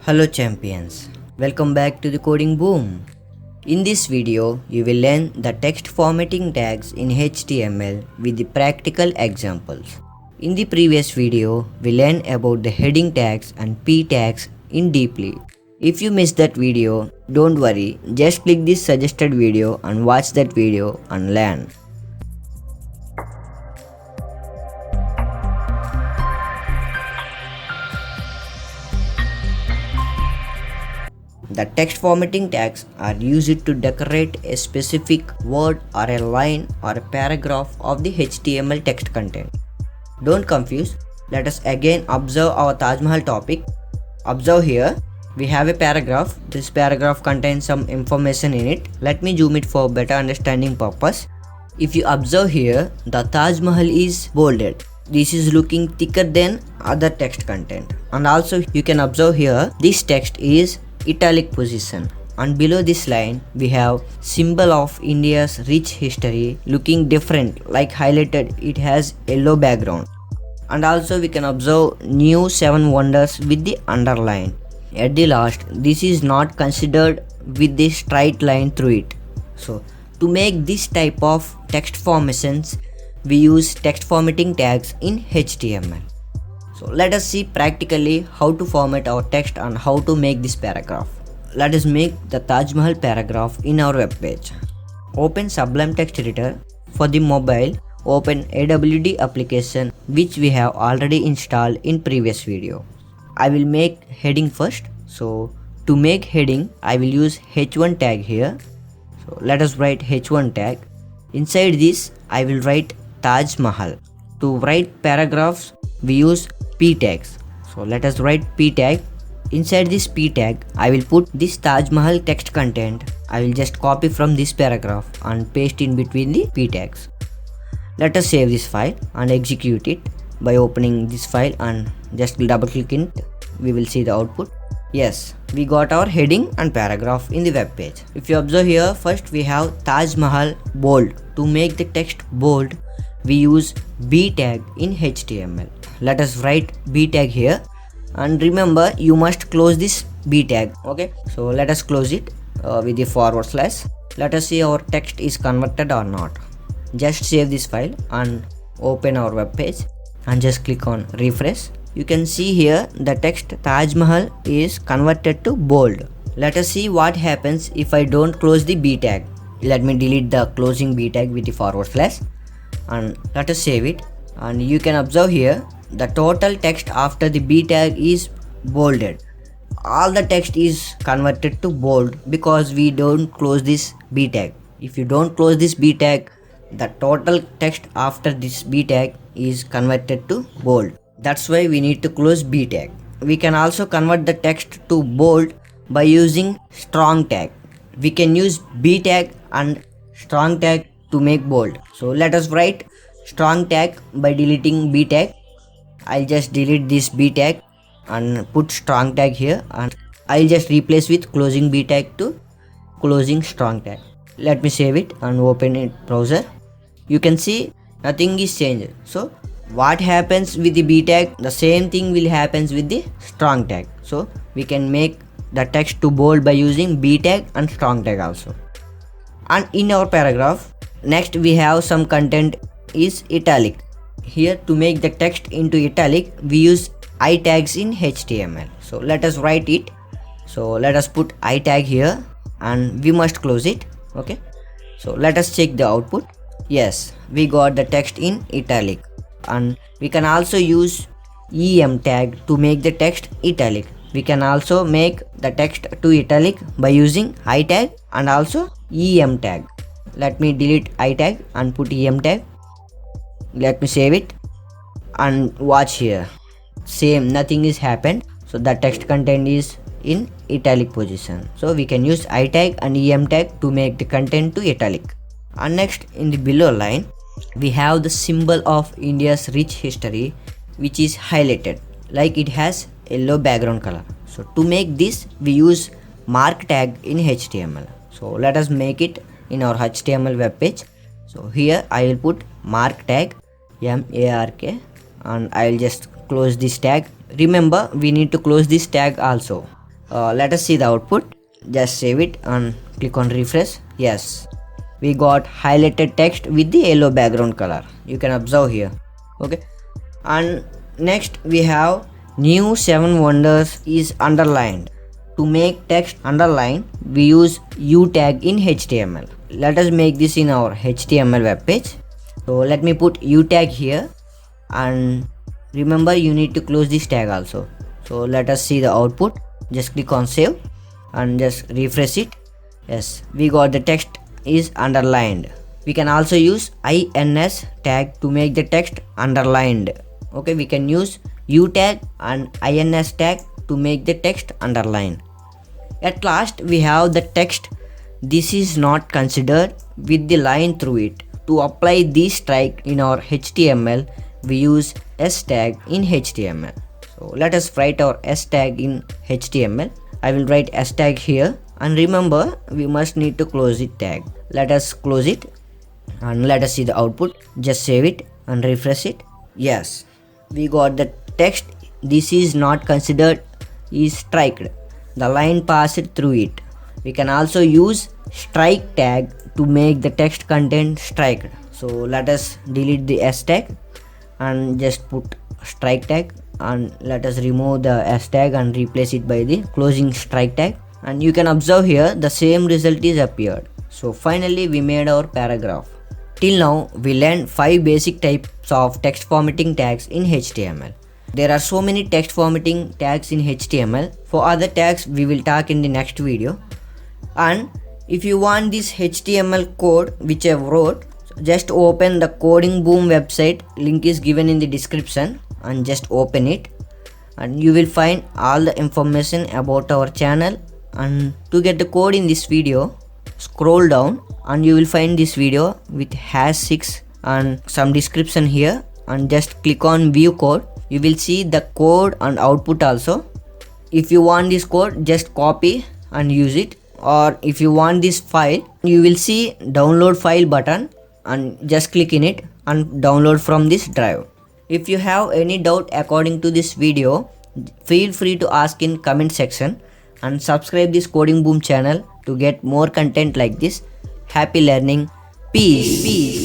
Hello champions, welcome back to the Coding Boom. In this video, you will learn the text formatting tags in HTML with the practical examples. In the previous video, we learned about the heading tags and p tags in deeply. If you missed that video, don't worry, just click this suggested video and watch that video and learn. The text formatting tags are used to decorate a specific word or a line or a paragraph of the HTML text content. Don't confuse, let us again observe our Taj Mahal topic. Observe here, we have a paragraph. This paragraph contains some information in it. Let me zoom it for better understanding purpose. If you observe here, the Taj Mahal is bolded. This is looking thicker than other text content. And also you can observe here, this text is italic position, and below this line we have symbol of India's rich history looking different, like highlighted, it has yellow background. And also we can observe new 7 wonders with the underline. At the last, this is not considered with the straight line through it. So to make this type of text formations, we use text formatting tags in HTML. So let us see practically how to format our text and how to make this paragraph. Let us make the Taj Mahal paragraph in our web page. Open Sublime Text Editor. For the mobile, open AWD application which we have already installed in previous video. I will make heading first. So to make heading, I will use h1 tag here. So let us write h1 tag. Inside this, I will write Taj Mahal. To write paragraphs, we use p tags. So let us write p tag. Inside this p tag, I will put this Taj Mahal text content. I will just copy from this paragraph and paste in between the p tags. Let us save this file and execute it by opening this file and just double click it. We will see the output. Yes, we got our heading and paragraph in the web page. If you observe here, first we have Taj Mahal bold. To make the text bold, we use b tag in HTML. Let us write b tag here, and remember you must close this b tag. Okay, so let us close it with the forward slash. Let us see our text is converted or not. Just save this file and open our web page and just click on refresh. You can see here the text Taj Mahal is converted to bold. Let us see what happens if I don't close the b tag. Let me delete the closing b tag with the forward slash and let us save it. And you can observe here the total text after the b tag is bolded. All the text is converted to bold because we don't close this b tag. If you don't close this b tag, the total text after this b tag is converted to bold. That's why we need to close b tag. We can also convert the text to bold by using strong tag. We can use b tag and strong tag to make bold. So let us write strong tag by deleting b tag. I'll just delete this b tag and put strong tag here, and I'll just replace with closing b tag to closing strong tag. Let me save it and open it browser. You can see nothing is changed. So what happens with the b tag, the same thing will happen with the strong tag. So we can make the text to bold by using b tag and strong tag also. And in our paragraph, next we have some content is italic. Here to make the text into italic, we use I tags in HTML. So let us write it. So let us put I tag here and we must close it. Okay. So let us check the output. Yes, we got the text in italic. And we can also use em tag to make the text italic. We can also make the text to italic by using I tag and also em tag. Let me delete I tag and put em tag. Let me save it and watch here. Same, nothing is happened. So the text content is in italic position. So we can use I tag and em tag to make the content to italic. And next in the below line, we have the symbol of India's rich history which is highlighted, like it has yellow background color. So to make this, we use mark tag in HTML. So let us make it in our HTML web page. So here I will put mark tag MARK and I will just close this tag. Remember, we need to close this tag also. Let us see the output. Just save it and click on refresh. Yes, we got highlighted text with the yellow background color. You can observe here. Okay, and next we have new 7 wonders is underlined. To make text underline, we use U tag in HTML. Let us make this in our HTML web page. So let me put U tag here, and remember you need to close this tag also. So let us see the output. Just click on save and just refresh it. Yes, we got the text is underlined. We can also use ins tag to make the text underlined. Okay, we can use U tag and ins tag to make the text underline. At last we have the text this is not considered with the line through it. To apply this strike in our HTML, we use s tag in HTML. So let us write our s tag in HTML. I will write s tag here, and remember we must need to close it tag. Let us close it and let us see the output. Just save it and refresh it. Yes, we got the text this is not considered is striked. The line passed through it. We can also use strike tag to make the text content striked. So let us delete the s tag and just put strike tag, and let us remove the s tag and replace it by the closing strike tag, and you can observe here the same result is appeared. So finally we made our paragraph. Till now we learned 5 basic types of text formatting tags in HTML. There are so many text formatting tags in HTML. For other tags we will talk in the next video. And if you want this HTML code which I wrote, just open the Coding Boom website. Link is given in the description, and just open it and you will find all the information about our channel. And to get the code in this video, scroll down and you will find this video with #6 and some description here, and just click on view code. You will see the code and output also. If you want this code, just copy and use it, or if you want this file, you will see download file button and just click in it and download from this drive. If you have any doubt according to this video, feel free to ask in comment section, and subscribe this Coding Boom channel to get more content like this. Happy learning. Peace.